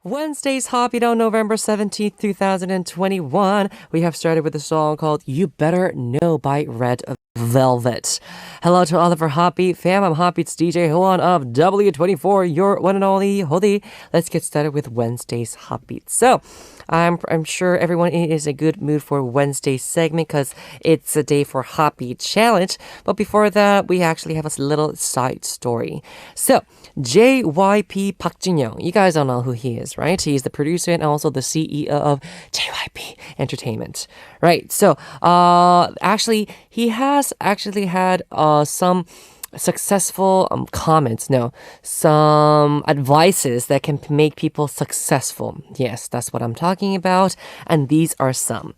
Wednesday's Hotbeat on November 17th, 2021. We have started with a song called You Better Know by Red Velvet. Hello to all of our Hotbeat fam. I'm Hotbeat's DJ Howon of W24, your one and only Hodi. Let's get started with Wednesday's Hotbeat. So, I'm sure everyone is in a good mood for Wednesday's segment because it's a day for Hotbeat Challenge. But before that, we actually have a little side story. So, JYP Park Jin-young, you guys don't know who he is, right? He's the producer and also the CEO of JYP Entertainment, right? So, actually, he has actually had some successful comments, no, some advices that can make people successful. Yes, that's what I'm talking about. And these are some.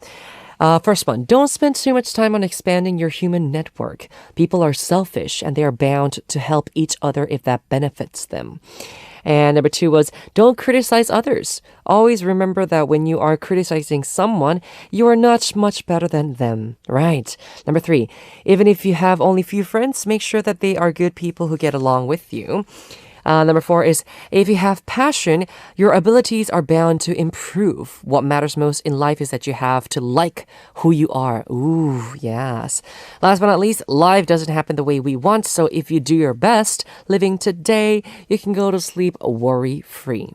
First one, don't spend too much time on expanding your human network. People are selfish and they are bound to help each other if that benefits them. And number two was, don't criticize others. Always remember that when you are criticizing someone, you are not much better than them, right? Number three, even if you have only few friends, make sure that they are good people who get along with you. Number four is, if you have passion, your abilities are bound to improve. What matters most in life is that you have to like who you are. Ooh, yes. Last but not least, life doesn't happen the way we want, so if you do your best living today, you can go to sleep worry-free.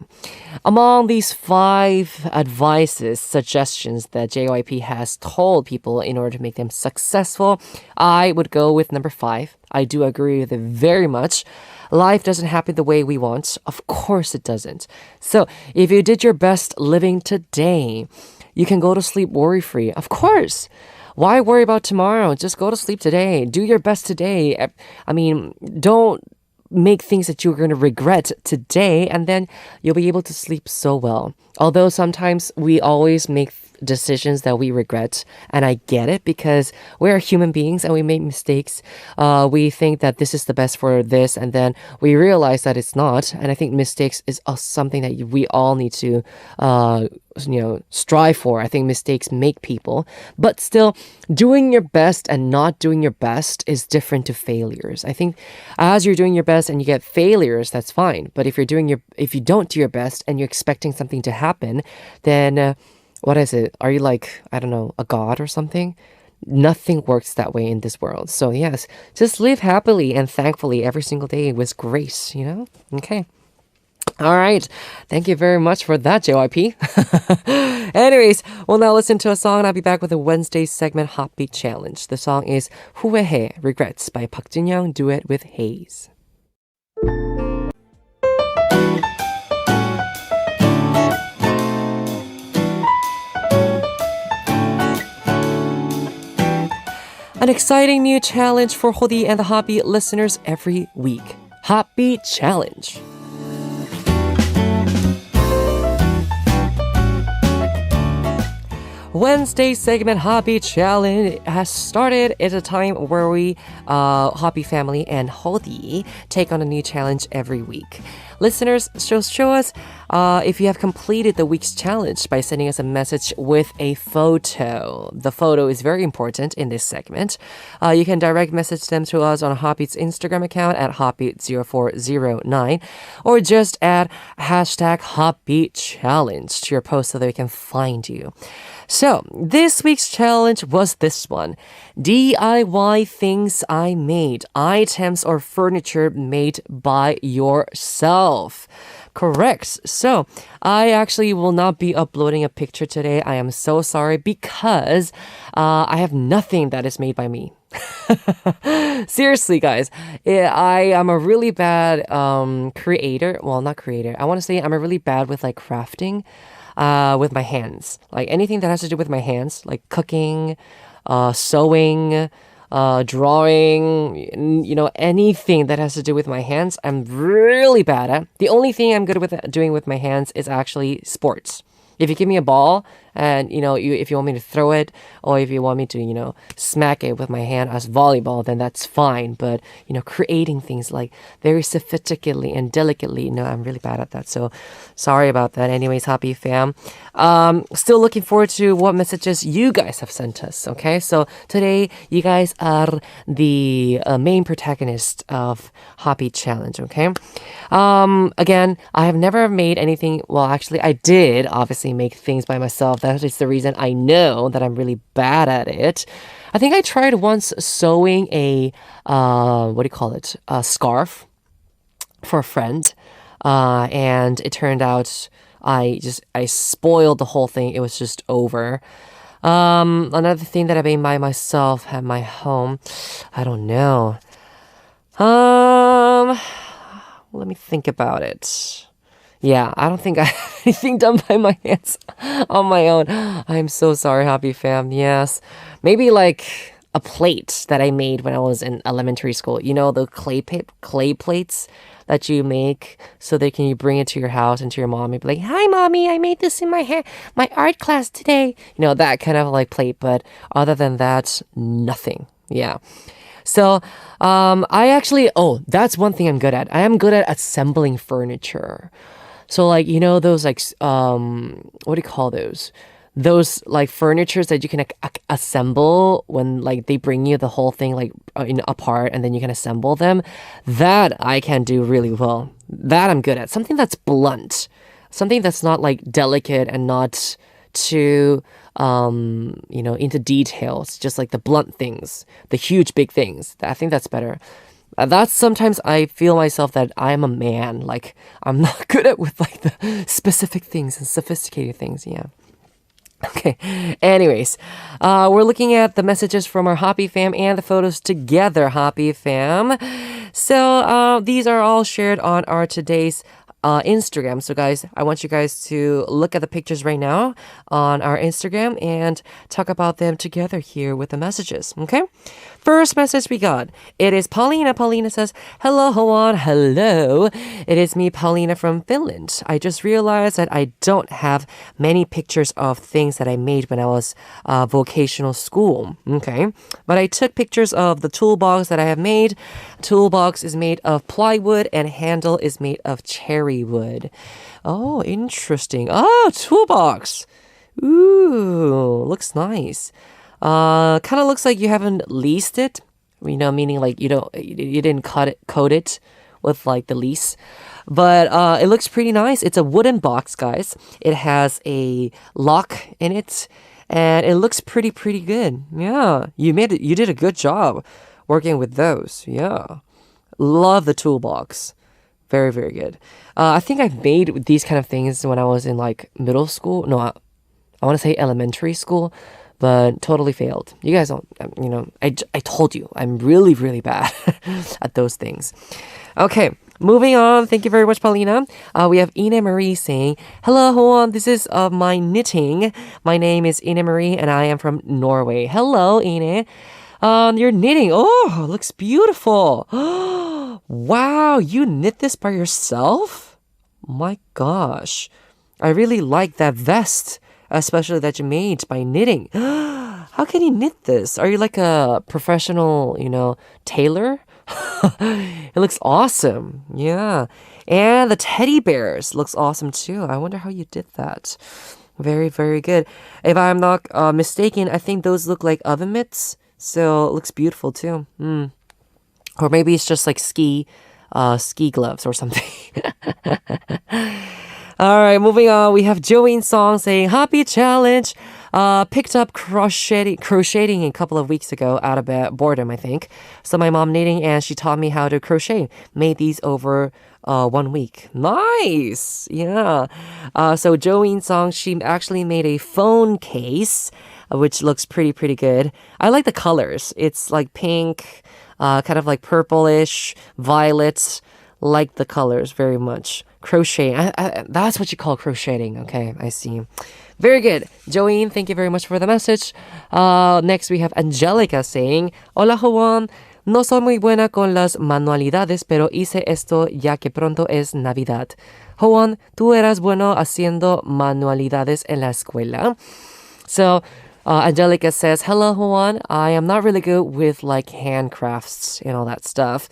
Among these 5 advices, suggestions that JYP has told people in order to make them successful, I would go with number 5. I do agree with it very much. Life doesn't happen the way we want. Of course it doesn't. So if you did your best living today, you can go to sleep worry-free. Of course. Why worry about tomorrow? Just go to sleep today. Do your best today. I mean, don't make things that you're going to regret today, and then you'll be able to sleep so well. Although sometimes we always make decisions that we regret, and I get it because we're human beings and we make mistakes. We think that this is the best for this, and then we realize that it's not. And I think mistakes is something that we all need to strive for. I think mistakes make people, but still, doing your best and not doing your best is different to failures. I think as you're doing your best and you get failures, that's fine. But if you don't do your best and you're expecting something to happen, then what is it? Are you like, I don't know, a god or something? Nothing works that way in this world. So yes, just live happily and thankfully every single day with grace, Okay. All right. Thank you very much for that, JYP. Anyways, we'll now listen to a song and I'll be back with a Wednesday segment Hotbeat Challenge. The song is 후회해, Regrets by Park Jin-young, duet with Haze. An exciting new challenge for Hodi and the Hotbeat listeners every week. Hotbeat Challenge. Wednesday segment Hotbeat Challenge has started. It's a time where we, Hotbeat family and Hodi, take on a new challenge every week. Listeners, show us if you have completed the week's challenge by sending us a message with a photo. The photo is very important in this segment. You can direct message them to us on Hotbeat's Instagram account at Hotbeat0409 or just add hashtag Hotbeat Challenge to your post so that we can find you. So, this week's challenge was this one. DIY things I made. Items or furniture made by yourself. Correct. So, I actually will not be uploading a picture today. I am so sorry because I have nothing that is made by me. Seriously, guys, I am a really bad creator. Well, not creator. I want to say I'm a really bad with like crafting. With my hands. Like anything that has to do with my hands, like cooking, sewing, drawing, anything that has to do with my hands, I'm really bad at. The only thing I'm good with doing with my hands is actually sports. If you give me a ball And, if you want me to throw it or if you want me to, smack it with my hand as volleyball, then that's fine. But, creating things like very sophisticatedly and delicately, no, I'm really bad at that. So sorry about that. Anyways, happy fam. Still looking forward to what messages you guys have sent us. Okay. So today you guys are the main protagonist of Hotbeat Challenge. Okay. Again, I have never made anything. Well, actually, I did obviously make things by myself. That is the reason I know that I'm really bad at it. I think I tried once sewing a, what do you call it? A scarf for a friend. And it turned out I spoiled the whole thing. It was just over. Another thing that I made by myself at my home, I don't know. Let me think about it. Yeah, I don't think I have anything done by my hands on my own. I'm so sorry, Happy Fam. Yes. Maybe like a plate that I made when I was in elementary school. The clay plates that you make so that you bring it to your house and to your mom and be like, "Hi, mommy, I made this in my art class today." That kind of like plate. But other than that, nothing. Yeah. So, that's one thing I'm good at. I am good at assembling furniture. So like, those like, what do you call those? Those like furnitures that you can assemble when like they bring you the whole thing like apart and then you can assemble them. That I can do really well. That I'm good at. Something that's blunt. Something that's not like delicate and not too into details, just like the blunt things, the huge big things. I think that's better. That's sometimes I feel myself that I'm a man. Like I'm not good at with like the specific things and sophisticated things. Yeah. Okay. Anyways, we're looking at the messages from our Hotbeat fam and the photos together, Hotbeat fam. So these are all shared on our today's Instagram. So guys, I want you guys to look at the pictures right now on our Instagram and talk about them together here with the messages. Okay? First message we got. It is Paulina. Paulina says, "Hello, Howon. Hello. It is me, Paulina from Finland. I just realized that I don't have many pictures of things that I made when I was vocational school. Okay. But I took pictures of the toolbox that I have made. Toolbox is made of plywood and handle is made of cherry wood." Oh, interesting. Oh, toolbox. Ooh, looks nice. Kind of looks like you haven't leased it, meaning like you didn't coat it with like the lease, but it looks pretty nice. It's a wooden box, guys. It has a lock in it, and it looks pretty good. Yeah, you did a good job working with those. Yeah, love the toolbox. Very good. I think I've made these kind of things when I was in like middle school. No, I want to say elementary school. But totally failed. You guys don't, I told you, I'm really bad at those things. Okay, moving on. Thank you very much, Paulina. We have Ine Marie saying, "Hello, Howon. This is my knitting. My name is Ine Marie and I am from Norway." Hello, Ine. You're knitting. Oh, looks beautiful. Wow, you knit this by yourself? My gosh. I really like that vest. Especially that you made by knitting. How can you knit this? Are you like a professional, tailor? It looks awesome. Yeah. And the teddy bears looks awesome too. I wonder how you did that. Very good. If I'm not mistaken, I think those look like oven mitts. So it looks beautiful too. Or maybe it's just like ski gloves or something. All right, moving on. We have Joey's song saying, "Hotbeat Challenge." Picked up crocheting a couple of weeks ago out of boredom, I think. So my mom knitting and she taught me how to crochet. Made these over 1 week. Nice. Yeah. So Joey's song, she actually made a phone case, which looks pretty good. I like the colors. It's like pink, kind of like purplish, violet. Like the colors very much. Crochet. That's what you call crocheting. Okay, I see. Very good. Joey, thank you very much for the message. Next, we have Angelica saying, "Hola, Howon. No soy muy buena con las manualidades, pero hice esto ya que pronto es Navidad." Howon, tú eras bueno haciendo manualidades en la escuela. So, Angelica says, hello, Howon. I am not really good with like handcrafts and all that stuff.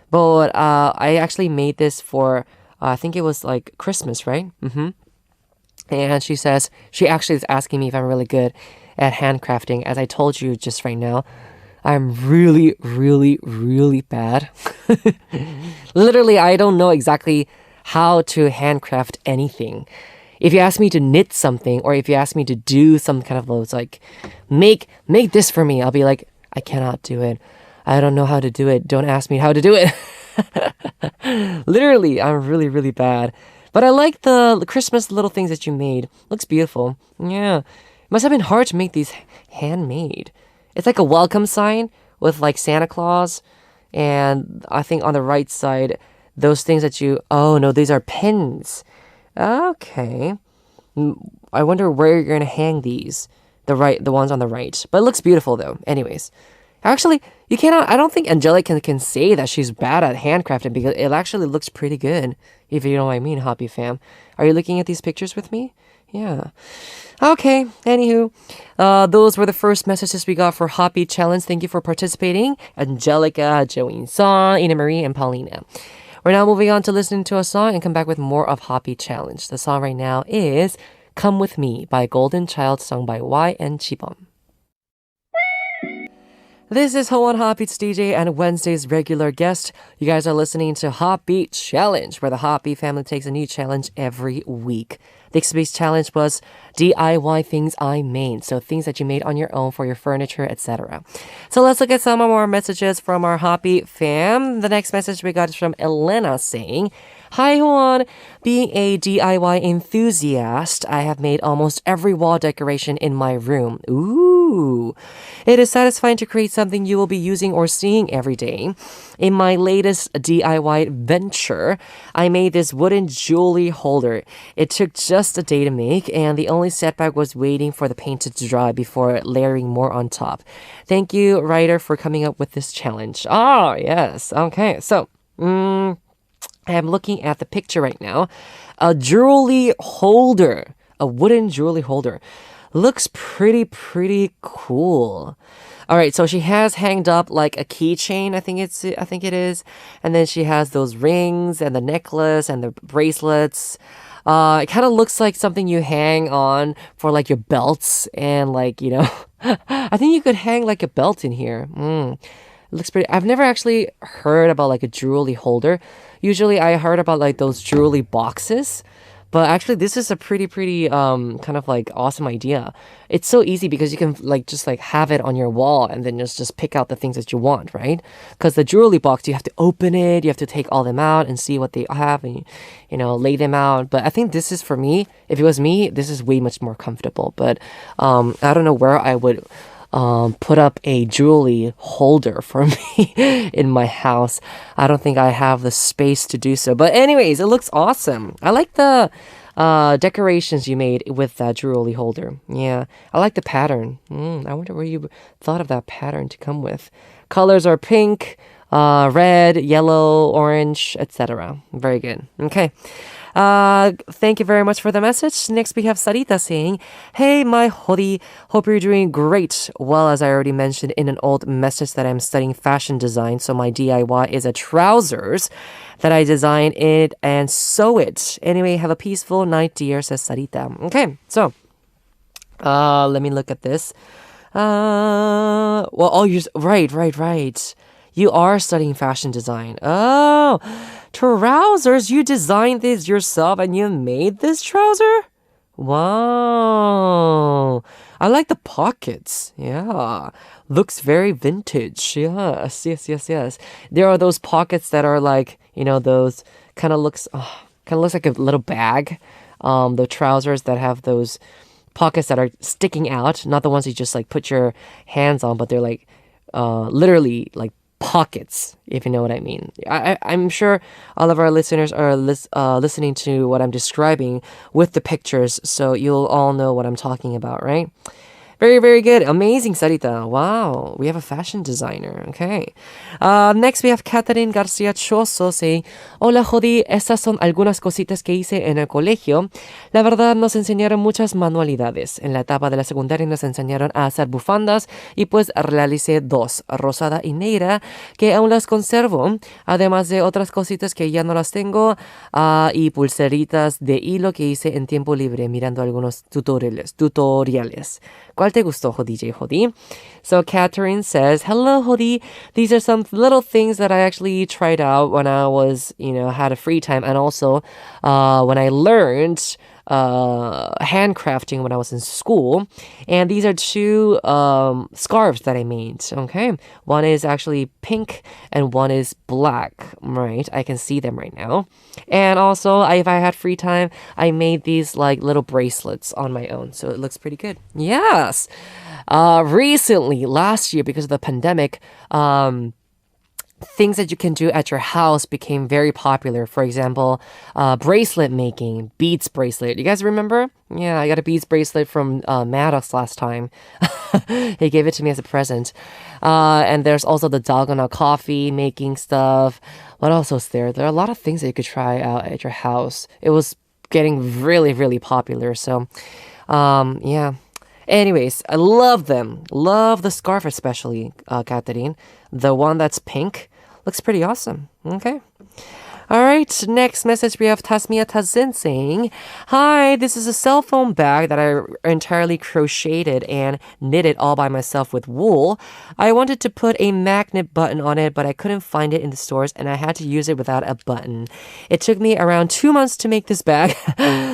But I actually made this for, I think it was like Christmas, right? And she says, she actually is asking me if I'm really good at handcrafting. As I told you just right now, I'm really, really, really bad. Literally, I don't know exactly how to handcraft anything. If you ask me to knit something, or if you ask me to do some kind of those like make this for me, I'll be like, I cannot do it. I don't know how to do it. Don't ask me how to do it. Literally, I'm really, really bad. But I like the Christmas little things that you made. Looks beautiful. Yeah. It must have been hard to make these handmade. It's like a welcome sign with like Santa Claus. And I think on the right side, those things that you... Oh, no, these are pins. Okay. I wonder where you're going to hang these. The ones on the right. But it looks beautiful though. Anyways. Actually, you cannot... I don't think Angelica can say that she's bad at handcrafting because it actually looks pretty good. If you know what I mean, Hobby fam. Are you looking at these pictures with me? Yeah. Okay, anywho. Those were the first messages we got for Hotbeat Challenge. Thank you for participating. Angelica, Joey Song, Ina Marie, and Paulina. We're now moving on to listening to a song and come back with more of Hotbeat Challenge. The song right now is Come With Me by Golden Child, sung by Y and Chibom. This is Howon Hotbeat's DJ and Wednesday's regular guest. You guys are listening to Hotbeat Challenge, where the Hotbeat family takes a new challenge every week. This week's challenge was DIY things I made, so things that you made on your own for your furniture, etc. So let's look at some more messages from our Hotbeat fam. The next message we got is from Elena saying, Hi Howon, being a DIY enthusiast, I have made almost every wall decoration in my room. Ooh. It is satisfying to create something you will be using or seeing every day. In my latest DIY venture, I made this wooden jewelry holder. It took just a day to make, and the only setback was waiting for the paint to dry before layering more on top. Thank you, writer, for coming up with this challenge. Oh, yes. Okay, so... I'm looking at the picture right now. A jewelry holder. A wooden jewelry holder. Looks pretty cool. All right, so she has hanged up like a keychain, I think it is. And then she has those rings and the necklace and the bracelets. It kind of looks like something you hang on for like your belts and like, you know, I think you could hang like a belt in here. It looks pretty. I've never actually heard about like a jewelry holder. Usually I heard about like those jewelry boxes, but actually this is a pretty kind of like awesome idea. It's so easy because you can like just like have it on your wall and then just pick out the things that you want, right? Because the jewelry box, you have to open it, you have to take all them out and see what they have and, you know, lay them out. But I think this is, for me, if it was me, this is way much more comfortable. But I don't know where I would put up a jewelry holder for me in my house. I don't think I have the space to do so. But anyways, it looks awesome. I like the decorations you made with that jewelry holder. Yeah, I like the pattern. I wonder where you thought of that pattern to come with. Colors are pink, red, yellow, orange, etc. Very good. Okay. Thank you very much for the message. Next, we have Sarita saying, Hey, my Hodi, hope you're doing great. Well, as I already mentioned in an old message that I'm studying fashion design, so my DIY is a trousers that I design it and sew it. Anyway, have a peaceful night, dear, says Sarita. Okay, so, let me look at this. You're right. You are studying fashion design. Oh, trousers. You designed this yourself and you made this trouser? Wow. I like the pockets. Yeah. Looks very vintage. Yes. There are those pockets that are like, you know, those kind of looks like a little bag. The trousers that have those pockets that are sticking out, not the ones you just like put your hands on, but they're like literally like pockets, if you know what I mean. I'm sure all of our listeners are listening to what I'm describing with the pictures, so you'll all know what I'm talking about, right? Very, very good. Amazing, Sarita. Wow. We have a fashion designer. Okay. Next, we have Catherine Garcia Choso saying, Hola, Hodi. Estas son algunas cositas que hice en el colegio. La verdad, nos enseñaron muchas manualidades. En la etapa de la secundaria nos enseñaron a hacer bufandas y pues realicé dos, rosada y negra, que aún las conservo. Además de otras cositas que ya no las tengo y pulseritas de hilo que hice en tiempo libre mirando algunos tutoriales. ¿Cuál te gustó, DJ Hodi? So Catherine says, Hello, Hodi. These are some little things that I actually tried out when I was, had a free time. And also when I learned handcrafting when I was in school. And these are two scarves that I made. Okay. One is actually pink and one is black. Right. I can see them right now. And also, if I had free time, I made these like little bracelets on my own. So it looks pretty good. Yes. Recently, last year, because of the pandemic, things that you can do at your house became very popular. For example, bracelet making, beads bracelet. You guys remember? Yeah, I got a beads bracelet from Maddox last time. He gave it to me as a present. And there's also the Dalgona coffee making stuff. What else was there? There are a lot of things that you could try out at your house. It was getting really, really popular. So, yeah. Anyways, I love them. Love the scarf especially, Catherine. The one that's pink looks pretty awesome. Okay. All right, next message we have Tasmia Tazin saying, Hi, this is a cell phone bag that I entirely crocheted and knitted all by myself with wool. I wanted to put a magnet button on it, but I couldn't find it in the stores and I had to use it without a button. It took me around 2 months to make this bag.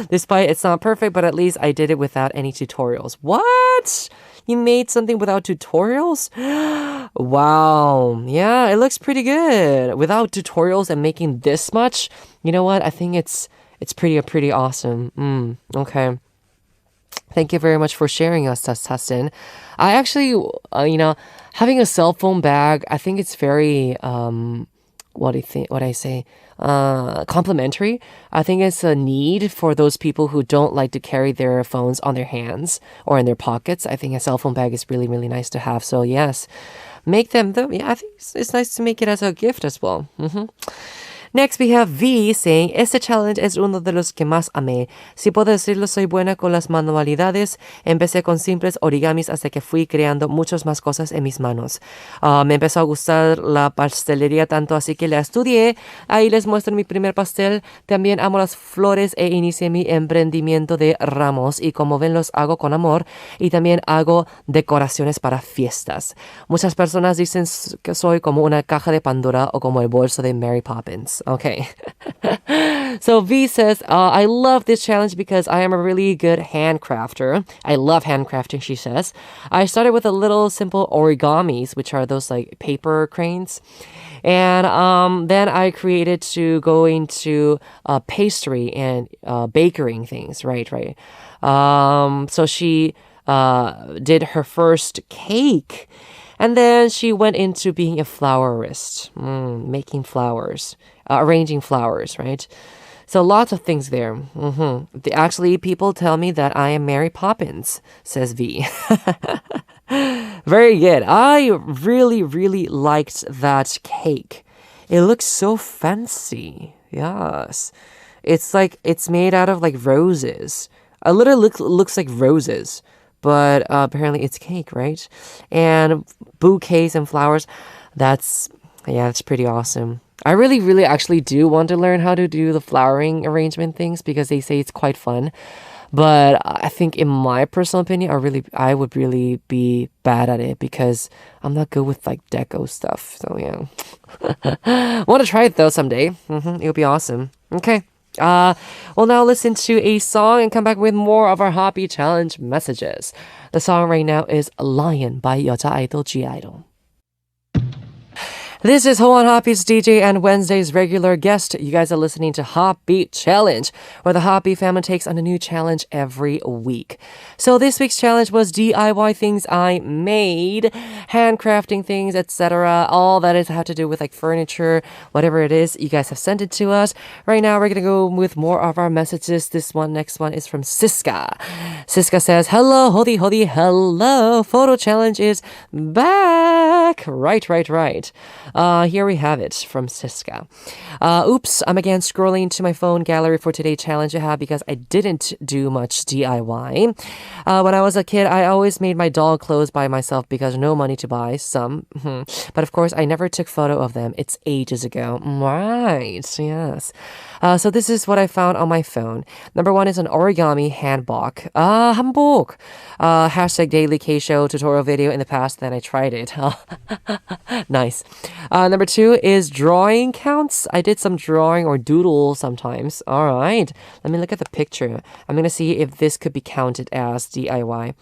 Despite it's not perfect, but at least I did it without any tutorials. What? You made something without tutorials? Wow. Yeah, it looks pretty good. Without tutorials and making this much, you know what? I think it's pretty awesome. Okay. Thank you very much for sharing us, Tustin. I actually, having a cell phone bag, I think it's very, complimentary. I think it's a need for those people who don't like to carry their phones on their hands or in their pockets. I think a cell phone bag is really, really nice to have. So yes, make them though. Yeah, I think it's nice to make it as a gift as well. Next, we have V saying, Este challenge es uno de los que más amé. Si puedo decirlo, soy buena con las manualidades. Empecé con simples origamis hasta que fui creando muchas más cosas en mis manos. Me empezó a gustar la pastelería tanto así que la estudié. Ahí les muestro mi primer pastel. También amo las flores e inicié mi emprendimiento de ramos. Y como ven, los hago con amor. Y también hago decoraciones para fiestas. Muchas personas dicen que soy como una caja de Pandora o como el bolso de Mary Poppins. Okay. So V says, I love this challenge because I am a really good handcrafter. I love handcrafting, she says. I started with a little simple origamis, which are those like paper cranes. And then I created to go into pastry and baking things, right. So she did her first cake. And then she went into being a flowerist, making flowers, arranging flowers, right? So lots of things there. Actually, people tell me that I am Mary Poppins, says V. Very good. I really, really liked that cake. It looks so fancy. Yes. It's like, it's made out of like roses. It literally looks like roses. But apparently it's cake, right? And bouquets and flowers. That's pretty awesome. I really, really actually do want to learn how to do the flowering arrangement things because they say it's quite fun. But I think in my personal opinion, I would really be bad at it because I'm not good with like deco stuff. So yeah. Want to try it though someday. It'll be awesome. Okay. We'll now listen to a song and come back with more of our Hotbeat Challenge messages. The song right now is Lion by 여자 아이돌 G-idol. This is Howon Hotbeat's DJ and Wednesday's regular guest. You guys are listening to Hotbeat Challenge, where the Hotbeat family takes on a new challenge every week. So this week's challenge was DIY things I made, handcrafting things, etc. All that is have to do with like furniture, whatever it is. You guys have sent it to us. Right now, we're gonna go with more of our messages. Next one is from Siska. Siska says, "Hello, Hodi, hello. Photo challenge is back." Right. Here we have it from Siska. Oops, I'm again scrolling to my phone gallery for today's challenge because I didn't do much DIY. When I was a kid, I always made my doll clothes by myself because no money to buy some. But of course, I never took photo of them. It's ages ago. Right, yes. So this is what I found on my phone. Number one is an origami hanbok. Hanbok. Hashtag daily K-show tutorial video in the past, then I tried it. Nice. Number two is drawing counts. I did some drawing or doodle sometimes. All right. Let me look at the picture. I'm going to see if this could be counted as DIY.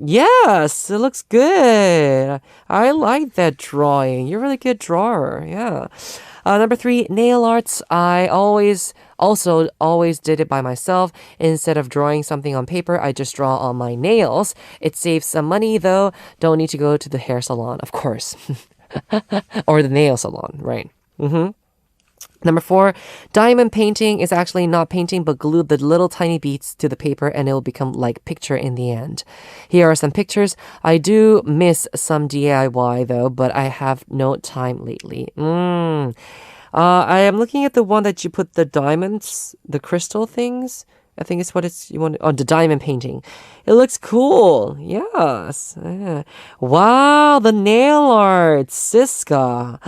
Yes, it looks good. I like that drawing. You're a really good drawer. Yeah. Number three, nail arts. I always did it by myself. Instead of drawing something on paper, I just draw on my nails. It saves some money though. Don't need to go to the hair salon, of course. Or the nail salon, right? Number four, diamond painting is actually not painting, but glue the little tiny beads to the paper and it will become like picture in the end. Here are some pictures. I do miss some DIY though, but I have no time lately. I am looking at the one that you put the diamonds, the crystal things. I think it's what you want. Oh, the diamond painting. It looks cool. Yes. Yeah. Wow, the nail art, Siska.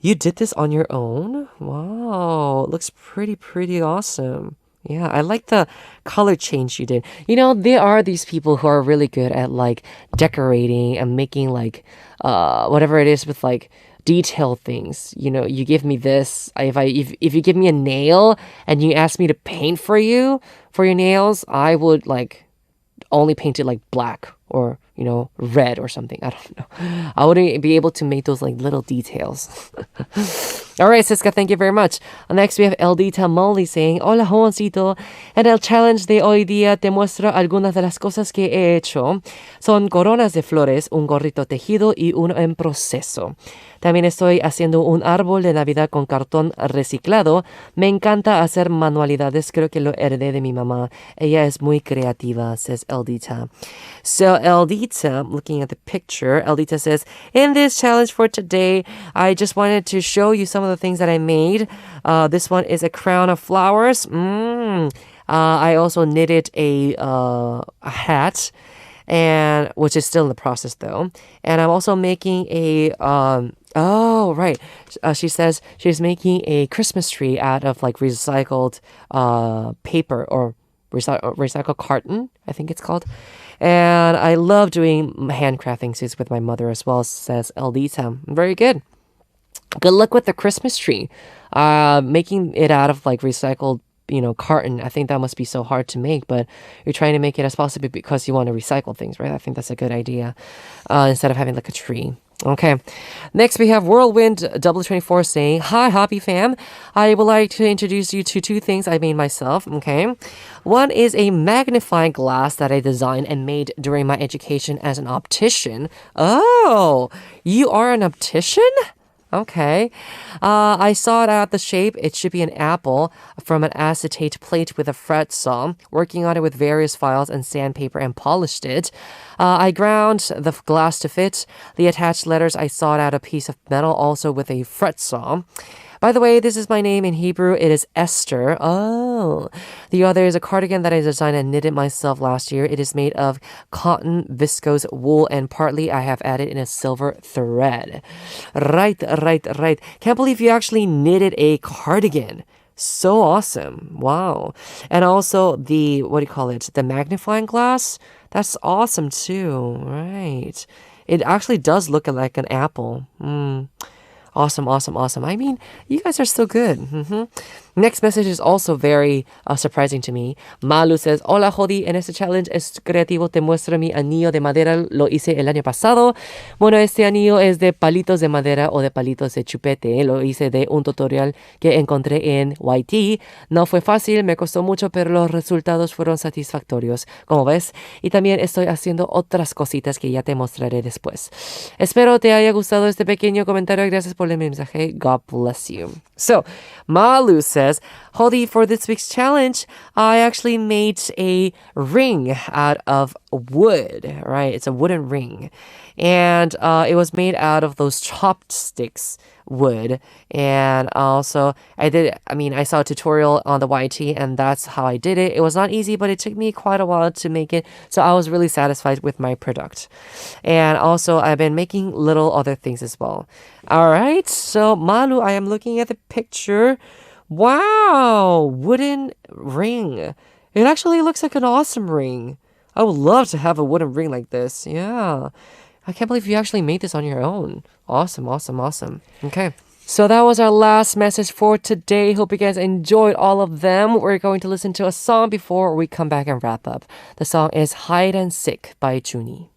You did this on your own? Wow, it looks pretty awesome. Yeah, I like the color change you did. You know, there are these people who are really good at like decorating and making like whatever it is with like detailed things. You know, you give me this. If you give me a nail and you ask me to paint for you for your nails, I would like only paint it like black or, you know, red or something. I don't know. I wouldn't be able to make those like little details. All right, Siska, thank you very much. Next, we have Eldita Molly saying, "Hola, Jovencito. En el challenge de hoy día te muestro algunas de las cosas que he hecho. Son coronas de flores, un gorrito tejido y uno en proceso. También estoy haciendo un árbol de Navidad con cartón reciclado. Me encanta hacer manualidades. Creo que lo heredé de mi mamá. Ella es muy creativa," says Eldita. So Eldita, looking at the picture, Eldita says, "In this challenge for today, I just wanted to show you some of the things that I made. This one is a crown of flowers. I also knitted a hat, and which is still in the process though. And I'm also making a oh, right. She says she's making a Christmas tree out of like recycled paper or recycled carton, I think it's called. And I love doing handcrafting things with my mother as well," says Eldita. Very good. Good luck with the Christmas tree. Making it out of like recycled, you know, carton. I think that must be so hard to make, but you're trying to make it as possible because you want to recycle things, right? I think that's a good idea instead of having like a tree. Okay. Next, we have Whirlwind W24 saying, "Hi, Hobby fam. I would like to introduce you to two things I made myself." Okay. One is a magnifying glass that I designed and made during my education as an optician. Oh, you are an optician? Okay. I sawed out the shape. It should be an apple from an acetate plate with a fret saw. Working on it with various files and sandpaper and polished it. I ground the glass to fit. The attached letters, I sawed out a piece of metal also with a fret saw. By the way, this is my name in Hebrew. It is Esther. Oh. The other is a cardigan that I designed and knitted myself last year. It is made of cotton, viscose, wool, and partly I have added in a silver thread. Right. Can't believe you actually knitted a cardigan. So awesome. Wow. And also the, what do you call it? The magnifying glass. That's awesome too. Right. It actually does look like an apple. Awesome. I mean, you guys are still good. Next message is also very surprising to me. Malu says, Hola, Hodi. En este challenge es creativo. Te muestro mi anillo de madera. Lo hice el año pasado. Bueno, este anillo es de palitos de madera o de palitos de chupete. Lo hice de un tutorial que encontré en YT. No fue fácil, me costó mucho, pero los resultados fueron satisfactorios, como ves. Y también estoy haciendo otras cositas que ya te mostraré después. Espero te haya gustado este pequeño comentario. Gracias por el mensaje. God bless you. So, Malu says, Hodi, for this week's challenge, I actually made a ring out of wood, right? It's a wooden ring. And it was made out of those chopsticks wood. And also, I saw a tutorial on the YT, and that's how I did it. It was not easy, but it took me quite a while to make it. So I was really satisfied with my product. And also, I've been making little other things as well. All right. So, Malu, I am looking at the picture. Wow, wooden ring. It actually looks like an awesome ring. I would love to have a wooden ring like this. Yeah. I can't believe you actually made this on your own. Awesome, awesome, awesome. Okay. So that was our last message for today. Hope you guys enjoyed all of them. We're going to listen to a song before we come back and wrap up. The song is Hide and Seek by Junie.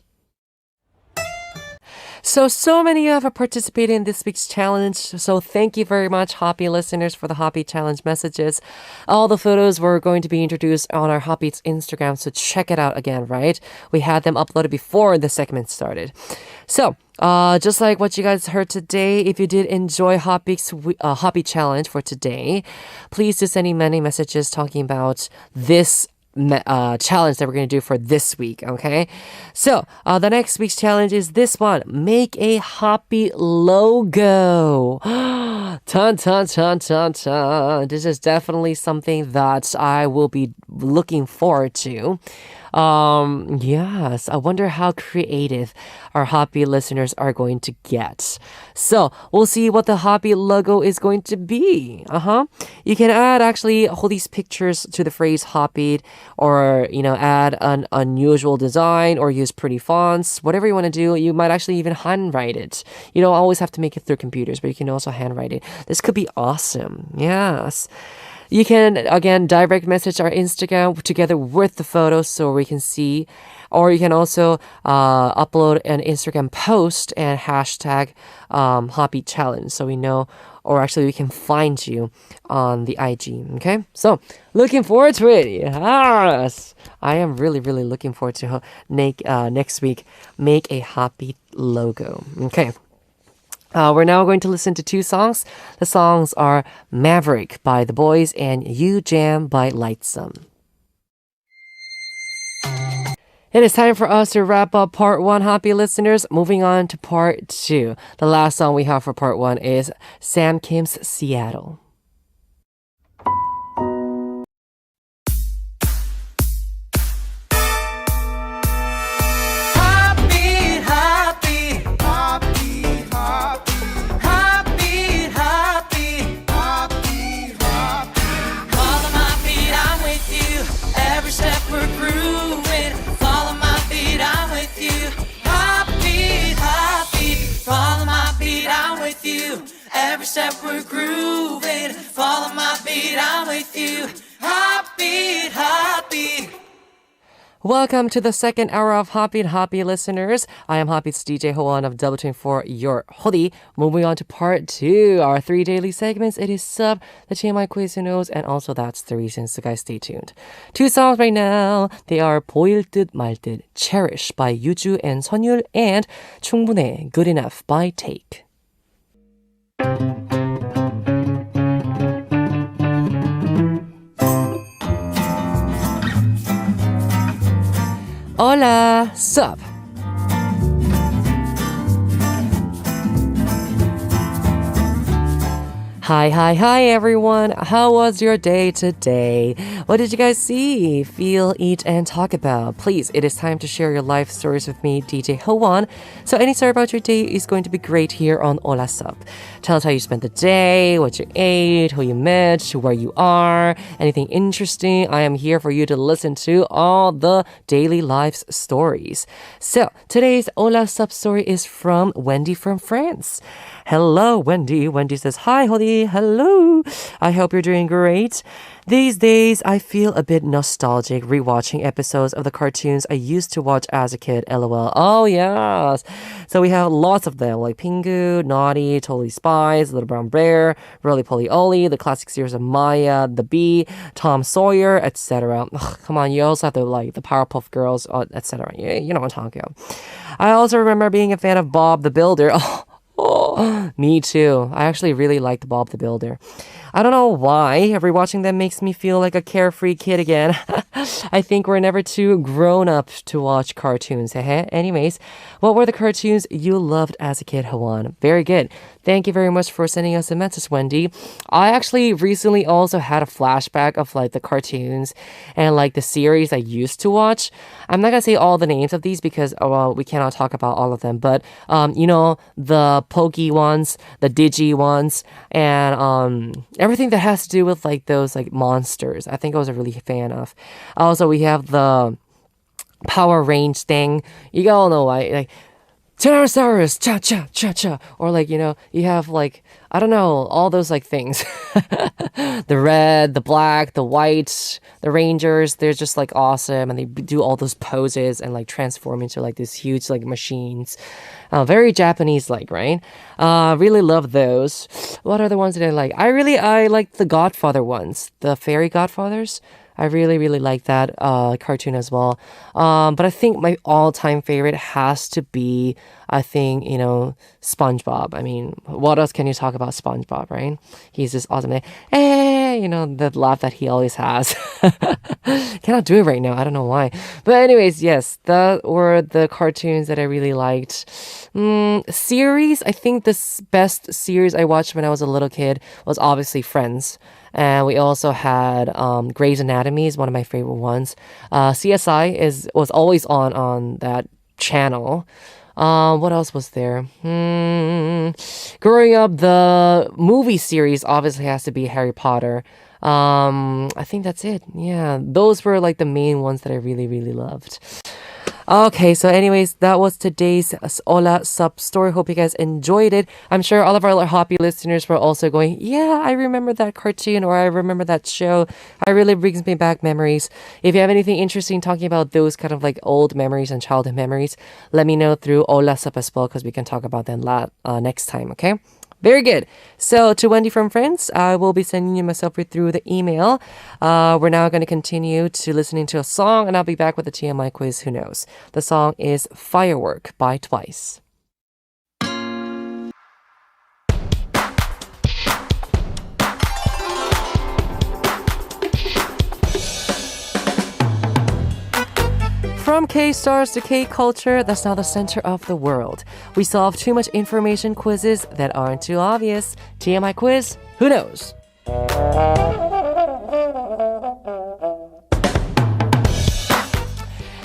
So many of you have participated in this week's challenge. So thank you very much, Hotbeat listeners, for the Hotbeat challenge messages. All the photos were going to be introduced on our Hotbeat's Instagram, so check it out again, right? We had them uploaded before the segment started. So, just like what you guys heard today, if you did enjoy Hotbeat's Hotbeat challenge for today, please do send me many messages talking about this challenge that we're going to do for this week, okay? So, the next week's challenge is this one. Make a Hotbeat logo. Ton, ton, ton, ton, ton. This is definitely something that I will be looking forward to. Yes, I wonder how creative our Hotbeat listeners are going to get. So, we'll see what the Hotbeat logo is going to be. You can add actually all these pictures to the phrase Hotbeat, or, add an unusual design or use pretty fonts, whatever you want to do. You might actually even handwrite it. You don't always have to make it through computers, but you can also handwrite it. This could be awesome. Yes. You can, again, direct message our Instagram together with the photos so we can see. Or you can also upload an Instagram post and hashtag Hotbeat Challenge so we know, or actually we can find you on the IG, okay? So, looking forward to it. Yes! I am really, really looking forward to next week make a Hotbeat logo. Okay. We're now going to listen to two songs. The songs are Maverick by The Boys and You Jam by Lightsome. It is time for us to wrap up part one, Hotbeat listeners. Moving on to part two. The last song we have for part one is Sam Kim's Seattle. Every step we're grooving, follow my beat, I'm with you. Hotbeat, Hotbeat. Welcome to the second hour of Hotbeat listeners. I am Hotbeat's DJ Howon of Double Tune for your Hodi. Moving on to part two, our 3 daily segments. It is Ssup, the TMI quiz who knows, and also that's the reason, so guys stay tuned. Two songs right now. They are 보일 듯 말 듯, Cherish by Yuju and Seonyul, and 충분해, Good Enough by Take. Hola, Ssup. Hi everyone. How was your day today? What did you guys see, feel, eat, and talk about? Please, it is time to share your life stories with me, DJ Howon. So any story about your day is going to be great here on Hola Ssup. Tell us how you spent the day, what you ate, who you met, where you are, anything interesting. I am here for you to listen to all the daily life stories. So today's Hola Ssup story is from Wendy from France. Hello, Wendy. Wendy says, Hi, Hodi. Wendy. Hello. I hope you're doing great. These days, I feel a bit nostalgic rewatching episodes of the cartoons I used to watch as a kid. LOL. Oh, yes. So we have lots of them like Pingu, Naughty, Totally Spies, Little Brown Bear, Roly Poly Oly, the classic series of Maya, The Bee, Tom Sawyer, etc. Come on, you also have the Powerpuff Girls, etc. You know what I'm talking about. I also remember being a fan of Bob the Builder. Oh, me too. I actually really liked Bob the Builder. I don't know why. Rewatching them makes me feel like a carefree kid again. I think we're never too grown up to watch cartoons. Anyways, what were the cartoons you loved as a kid, Howon? Very good. Thank you very much for sending us a message, Wendy. I actually recently also had a flashback of like the cartoons and like the series I used to watch. I'm not gonna say all the names of these because we cannot talk about all of them. But the Pokey ones, the Digi ones, and everything that has to do with like those like monsters. I think I was a really fan of. Also, we have the Power Range thing. You all know like Tyrannosaurus, cha cha cha cha, or like you have like I don't know all those like things. The red, the black, the white, the Rangers. They're just like awesome, and they do all those poses and like transform into like these huge like machines. Very Japanese like, right? Really love those. What are the ones that I like? I like the Godfather ones, the Fairy Godfathers. I really, really like that cartoon as well. But I think my all-time favorite has to be, I think, SpongeBob. I mean, what else can you talk about SpongeBob, right? He's just awesome. Hey, the laugh that he always has. Cannot do it right now. I don't know why. But anyways, yes, that were the cartoons that I really liked. Series, I think the best series I watched when I was a little kid was obviously Friends. And we also had Grey's Anatomy is one of my favorite ones. CSI was always on that channel. What else was there? Growing up, the movie series obviously has to be Harry Potter. I think that's it. Yeah, those were like the main ones that I really, really loved. Okay, so anyways, that was today's Hola Ssup story. Hope you guys enjoyed it. I'm sure all of our Hotbeat listeners were also going, yeah, I remember that cartoon or I remember that show. It really brings me back memories. If you have anything interesting talking about those kind of like old memories and childhood memories, let me know through Hola Ssup as well because we can talk about them next time, okay? Very good. So to Wendy from Friends, I will be sending you myself through the email. We're now going to continue to listening to a song, and I'll be back with the TMI quiz. Who knows? The song is Firework by Twice. From K-stars to K-culture, that's now the center of the world. We solve too much information quizzes that aren't too obvious. TMI quiz, who knows?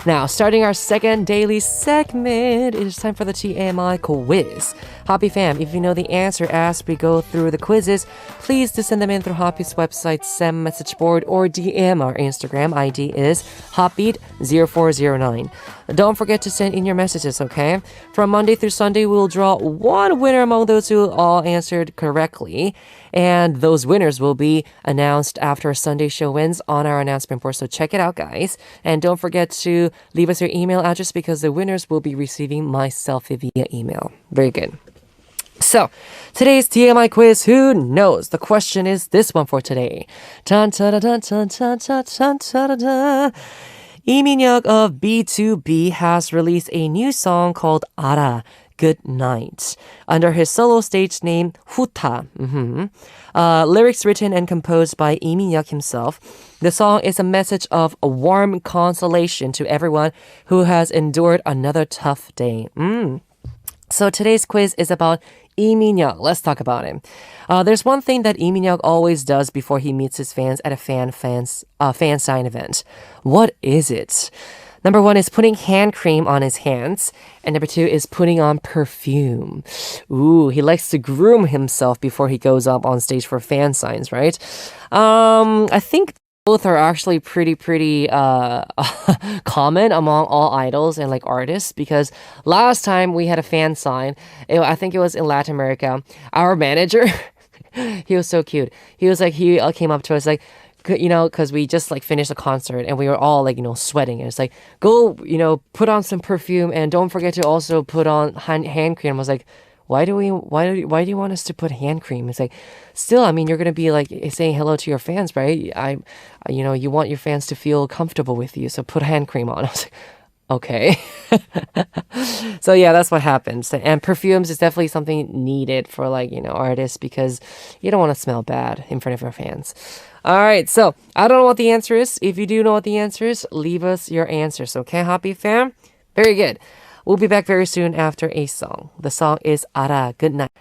Now, starting our second daily segment, it is time for the TMI quiz. Hobby fam, if you know the answer as we go through the quizzes, please do send them in through Hobby's website, SEM message board, or DM. Our Instagram ID is Hotbeat0409. Don't forget to send in your messages, okay? From Monday through Sunday, we'll draw one winner among those who all answered correctly. And those winners will be announced after Sunday show ends on our announcement board. So check it out, guys. And don't forget to leave us your email address because the winners will be receiving my selfie via email. Very good. So, today's TMI quiz, who knows? The question is this one for today. Dun, dun, dun, dun, dun, dun, dun, dun, dun, dun. Lee Min-hyuk of B2B has released a new song called Ara, Good Night, under his solo stage name Huta. Lyrics written and composed by Lee Min-hyuk himself. The song is a message of a warm consolation to everyone who has endured another tough day. So today's quiz is about Lee Min-hyuk. Let's talk about him. There's one thing that Lee Min-hyuk always does before he meets his fans at a fan sign event. What is it? Number one is putting hand cream on his hands. And number two is putting on perfume. Ooh, he likes to groom himself before he goes up on stage for fan signs, right? I think both are actually pretty common among all idols and like artists because last time we had a fan sign, I think it was in Latin America, our manager He was so cute. He was like, he came up to us like, because we just like finished the concert and we were all like, sweating. And it's like, go, put on some perfume and don't forget to also put on hand cream. I was like, why do you want us to put hand cream? It's like, still, I mean, you're gonna be like saying hello to your fans, right? You want your fans to feel comfortable with you, so put hand cream on. I was like, okay. So yeah, that's what happens. And perfumes is definitely something needed for like, artists because you don't want to smell bad in front of your fans. All right, so I don't know what the answer is. If you do know what the answer is, leave us your answers, okay, Hotbeat fam? Very good. We'll be back very soon after a song. The song is Ara. Good night.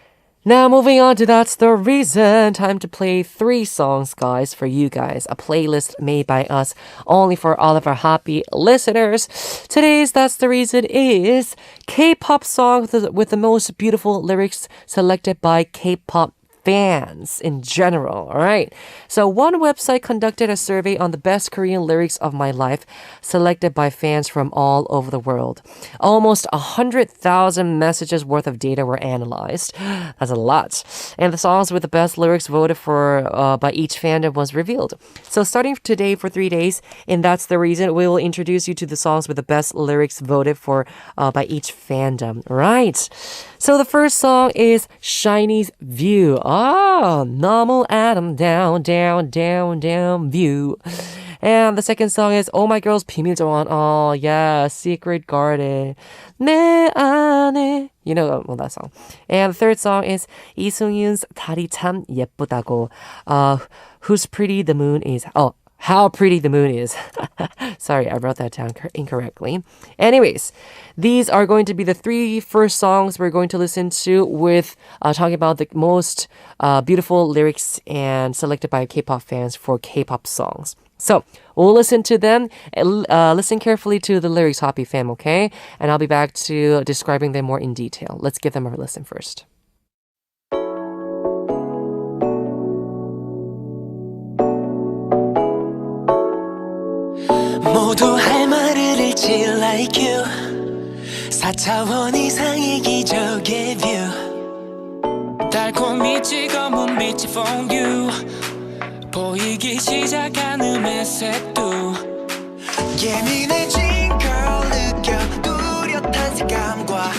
Now moving on to That's the Reason. Time to play 3 songs, guys, for you guys. A playlist made by us only for all of our Hotbeat listeners. Today's That's the Reason is K-pop songs with the most beautiful lyrics selected by K-pop fans in general. All right. So one website conducted a survey on the best Korean lyrics of my life selected by fans from all over the world. Almost 100,000 messages worth of data were analyzed. That's a lot. And the songs with the best lyrics voted for by each fandom was revealed. So starting today for 3 days, and That's the Reason, we will introduce you to the songs with the best lyrics voted for by each fandom. Right. So the first song is Shiny's View. 너무 아름다운 down, down, down view. And the second song is Oh My Girl's 비밀정원. Oh yeah, Secret Garden. 내 안에. Well, that song. And the third song is 이승윤's 달이 참 예쁘다고. Who's Pretty the Moon is. How Pretty the Moon is. Sorry, I wrote that down incorrectly. Anyways, these are going to be the 3 first songs we're going to listen to with talking about the most beautiful lyrics and selected by K-pop fans for K-pop songs. So we'll listen to them and listen carefully to the lyrics, Hotbeat fam, okay? And I'll be back to describing them more in detail. Let's give them a listen first. 모두 할 말을 잃지 like you 4차원 이상의 기적의 view 달콤히 찍어문 빛이 for you 보이기 시작한 음의 색도 예민해진 girl 느껴 뚜렷한 색감과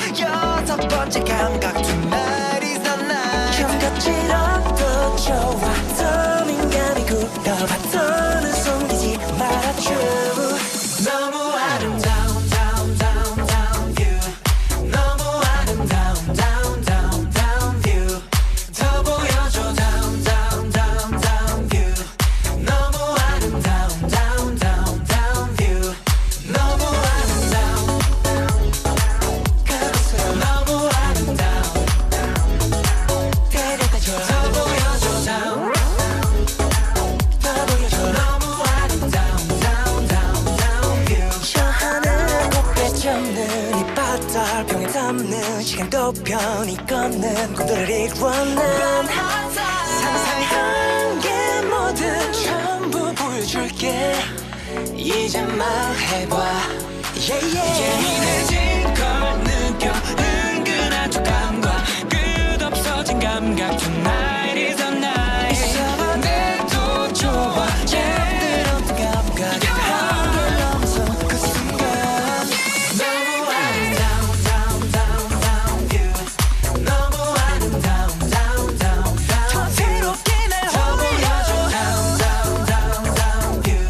6번째 감각 Tonight is the night 감각질어도 좋아 더 민감히 굽혀봤더는 숨기지 말아줘 너무 아름다운 down down down view 너무 아름다운 down down down view 더 보여줘 down down down down view 너무 아름다운 down down down view 너무 아름다운 그곳으로 너무 아름다운 데려가줘 더 보여줘 down 더 보여줘 너무 아름다운 down down down view 저 하늘을 곱게 잡는 이 바다를 병에 담는 시간도 편히 걷는 꿈들을 이뤄낸 상상한 게 뭐든 전부 보여줄게 이제 말해봐 예민해진 걸 느껴 은근한 촉감과 끝없어진 감각 Tonight is the night 있어봐도 좋아 예쁘던 감각 하늘 넘어서 그 순간 너무 아름다운 down down down view 너무 아름다운 down down down 더 새롭게 날 보여줘 down down down down view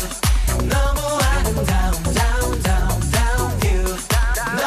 너무 아름다운 down down down view 너무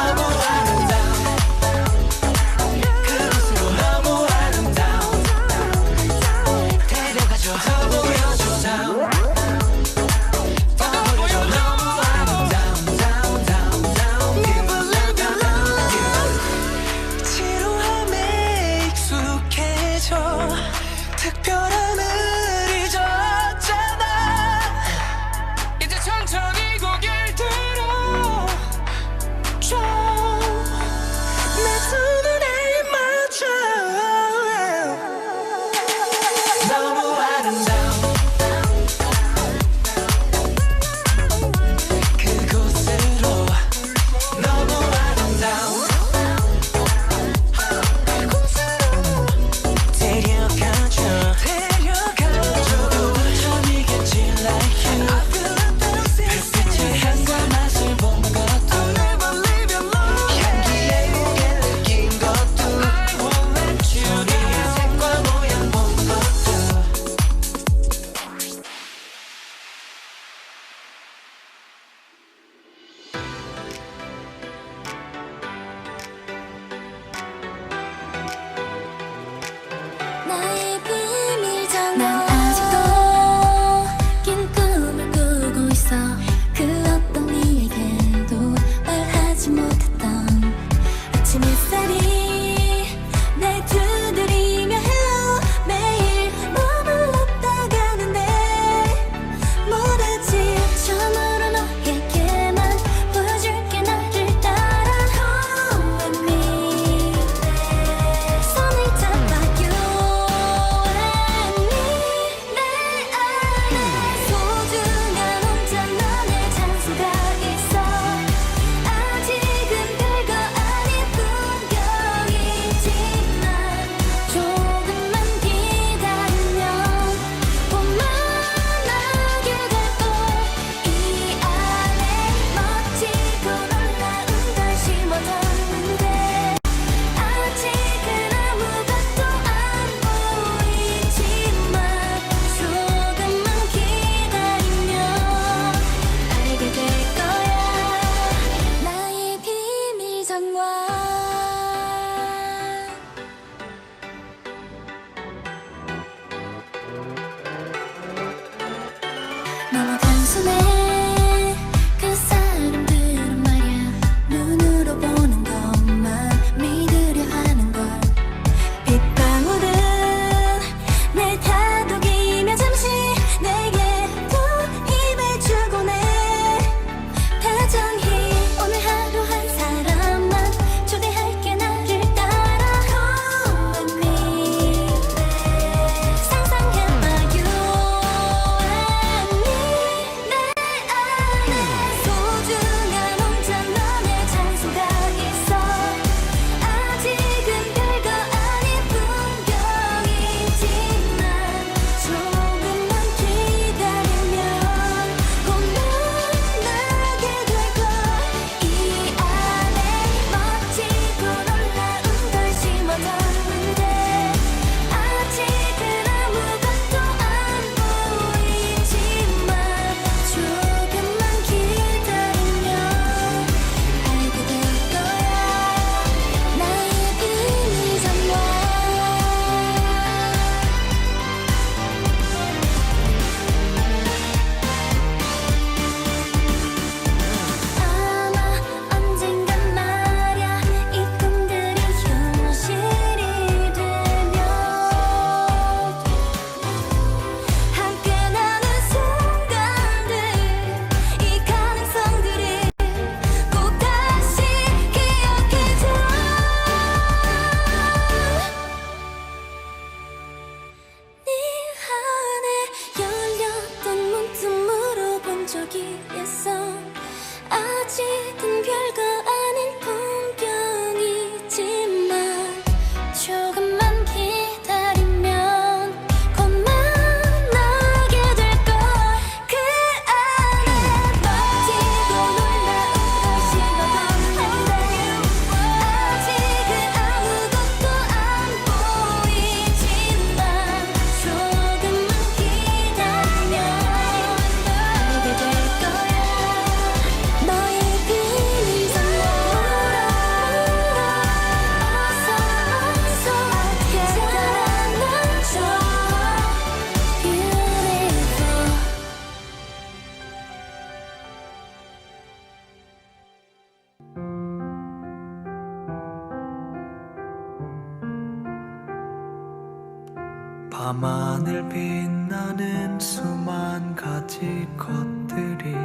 밤하늘 빛나는 수만 가지 것들이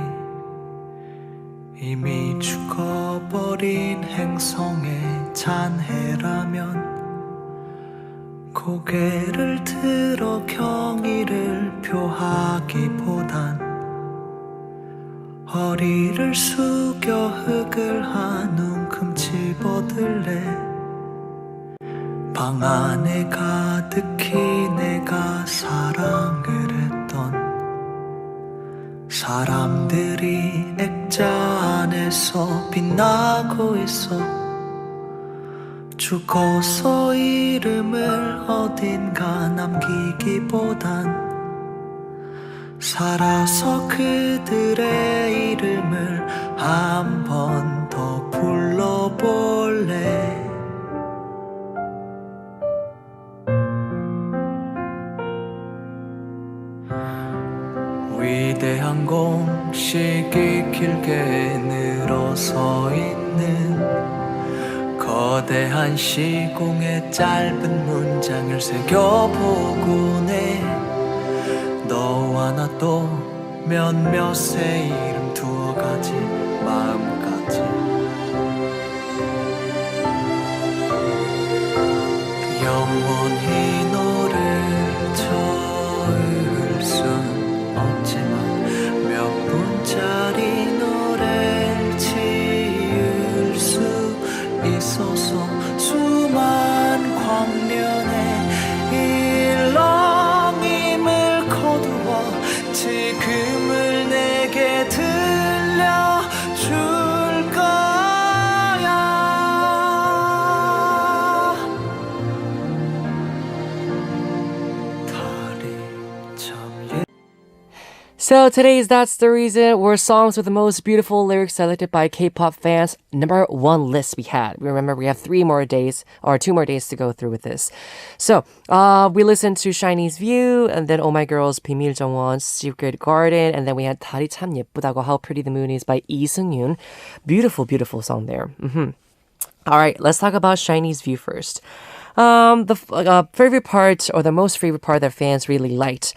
이미 죽어버린 행성의 잔해라면 고개를 들어 경의를 표하기보단 허리를 숙여 흙을 한 움큼 집어들래 방 안에 가득히 내가 사랑을 했던 사람들이 액자 안에서 빛나고 있어 죽어서 이름을 어딘가 남기기보단 살아서 그들의 이름을 한 번 더 불러볼래 위대한 공식이 길게 늘어서 있는 거대한 시공의 짧은 문장을 새겨보곤 해 너와 나 또 몇몇의 이름 두어 가지 마음까지 영원히 너를 저을 순 없지만 몇 분짜리 노래를 지을 수 있어서 수만 광년의 일렁임을 거두어 지금을 내게 들려줄 거야 달이 참 So today's That's the Reason were songs with the most beautiful lyrics selected by K-pop fans. Number one list we had. Remember, we have 2 more days to go through with this. So we listened to Shiny's View, and then Oh My Girl's 비밀 정원's Secret Garden, and then we had 달이 참 예쁘다고 How Pretty the Moon Is by Lee Seung-yoon. Beautiful, beautiful song there. All right, let's talk about Shiny's View first. The favorite part or the most favorite part that fans really liked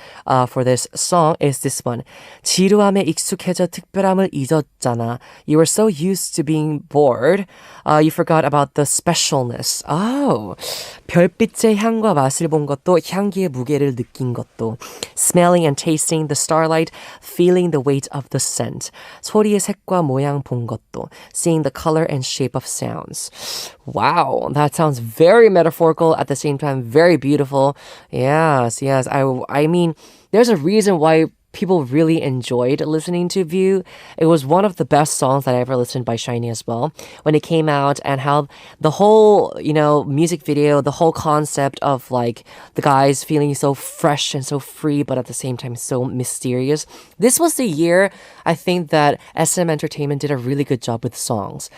for this song is this one. 지루함에 익숙해져 특별함을 잊었잖아. You were so used to being bored. You forgot about the specialness. Oh. 별빛의 향과 맛을 본 것도 향기의 무게를 느낀 것도 smelling and tasting the starlight, feeling the weight of the scent. 소리의 색과 모양 본 것도 seeing the color and shape of sounds. Wow, that sounds very metaphorical at the same time very beautiful. Yes. I mean, there's a reason why people really enjoyed listening to View. It was one of the best songs that I ever listened by Shiny as well. When it came out and how the whole, music video, the whole concept of like the guys feeling so fresh and so free, but at the same time so mysterious. This was the year I think that SM Entertainment did a really good job with songs.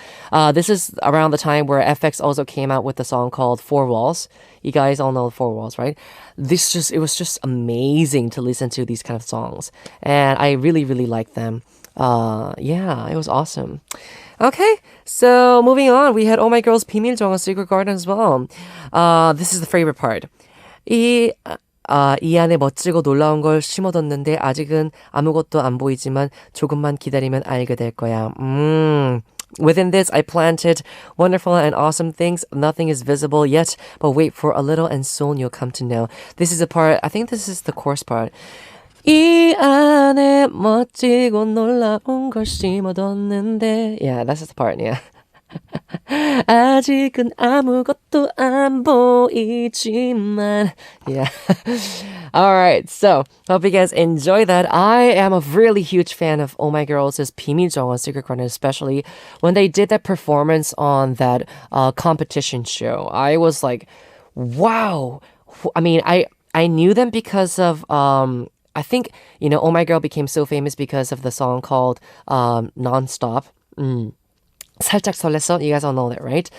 This is around the time where FX also came out with a song called Four Walls. You guys all know Four Walls, right? It was just amazing to listen to these kind of songs. And I really, really like them. It was awesome. Okay, so moving on, we had Oh My Girl's 비밀 정원 Secret Garden as well. This is the favorite part. 이 안에 멋지고 놀라운 걸 심어뒀는데 아직은 아무것도 안 보이지만 조금만 기다리면 알게 될 거야. Within this, I planted wonderful and awesome things. Nothing is visible yet, but wait for a little and soon you'll come to know. This is the part, I think this is the chorus part. 이 안에 멋지고 놀라운 걸 심어뒀는데. Yeah, that's the part, yeah. 아직은 아무것도 안 보이지만. Yeah. All right, so hope you guys enjoy that. I am a really huge fan of Oh My Girls' 비밀 정원 Secret Garden, especially when they did that performance on that competition show. I was like, wow. I mean, I knew them because of I think, Oh My Girl became so famous because of the song called Non-Stop. 살짝 설렜어. You guys all know that, right?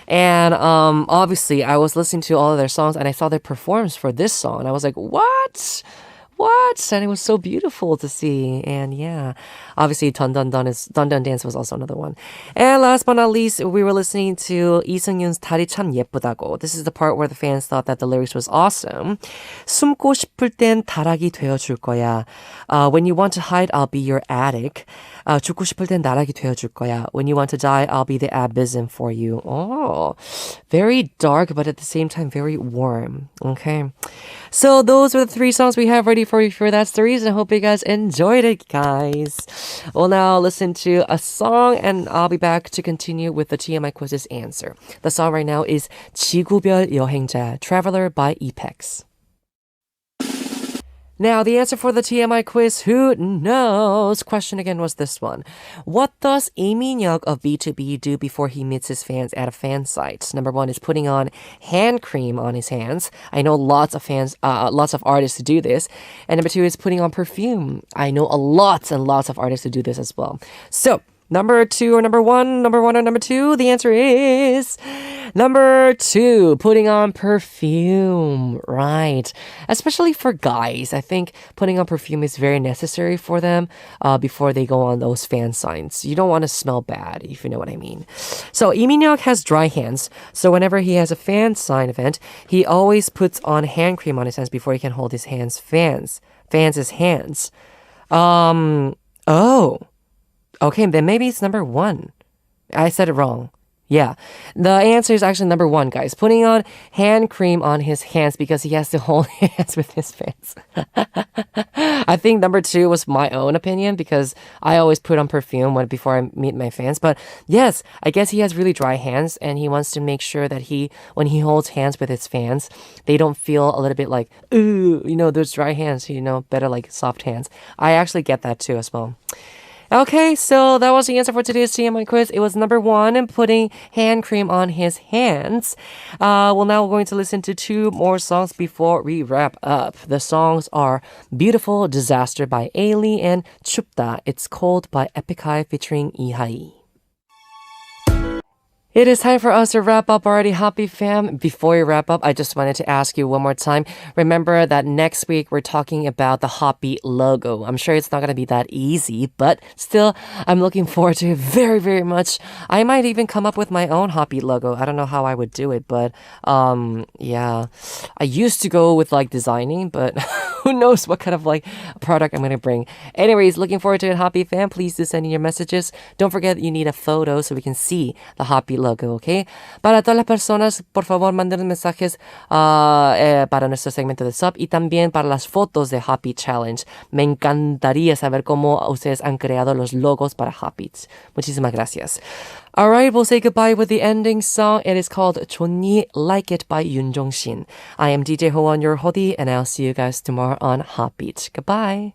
And obviously, I was listening to all of their songs and I saw their performance for this song. And I was like, what? What? And it was so beautiful to see. And yeah, obviously Dun Dun Dance was also another one. And last but not least, we were listening to Lee Seung-yoon's 다리 참 예쁘다고. This is the part where the fans thought that the lyrics was awesome. 숨고 싶을 땐 다락이 되어줄 거야. When you want to hide, I'll be your attic. 죽고 싶을 땐 나락이 되어줄 거야. When you want to die, I'll be the abysm for you. Oh, very dark, but at the same time, very warm. Okay. So those are the three songs we have ready for you for That's the Reason. I hope you guys enjoyed it, guys. We'll now listen to a song and I'll be back to continue with the TMI quiz's answer. The song right now is 지구별 여행자, Traveler by Epex. Now, the answer for the TMI quiz, who knows? Question again was this one. What does Lee Min-hyuk of B2B do before he meets his fans at a fan site? Number one is putting on hand cream on his hands. I know lots of artists who do this. And number two is putting on perfume. I know lots and lots of artists who do this as well. So, number two or number one or number two? The answer is number two, putting on perfume. Right. Especially for guys. I think putting on perfume is very necessary for them before they go on those fan signs. You don't want to smell bad, if you know what I mean. So Lee Min-hyuk has dry hands. So whenever he has a fan sign event, he always puts on hand cream on his hands before he can hold his fans' hands. Oh. Okay, then maybe it's number one. I said it wrong. Yeah. The answer is actually number one, guys. Putting on hand cream on his hands because he has to hold hands with his fans. I think number two was my own opinion because I always put on perfume before I meet my fans. But yes, I guess he has really dry hands and he wants to make sure that when he holds hands with his fans, they don't feel a little bit like, ooh, those dry hands, better like soft hands. I actually get that too as well. Okay, so that was the answer for today's TMI quiz. It was number one, putting hand cream on his hands. Well, now we're going to listen to two more songs before we wrap up. The songs are Beautiful Disaster by Ailey and 춥다, It's Cold by Epic High featuring Ihai. It is time for us to wrap up already, Hotbeat fam. Before we wrap up, I just wanted to ask you one more time. Remember that next week we're talking about the Hotbeat logo. I'm sure it's not going to be that easy, but still, I'm looking forward to it very, very much. I might even come up with my own Hotbeat logo. I don't know how I would do it, but yeah. I used to go with like designing, but who knows what kind of like product I'm going to bring. Anyways, looking forward to it, Hotbeat fam. Please do send in your messages. Don't forget you need a photo so we can see the Hotbeat logo, ¿ok? Para todas las personas, por favor, manden mensajes para nuestro segmento de Ssup y también para las fotos de Hotbeat Challenge. Me encantaría saber cómo ustedes han creado los logos para Hotbeat. Muchísimas gracias. Alright, we'll say goodbye with the ending song. It is called 좋니 Like It by Yoon Jong-shin. I am DJ Howon, your Hodi, and I'll see you guys tomorrow on Hotbeat. Goodbye.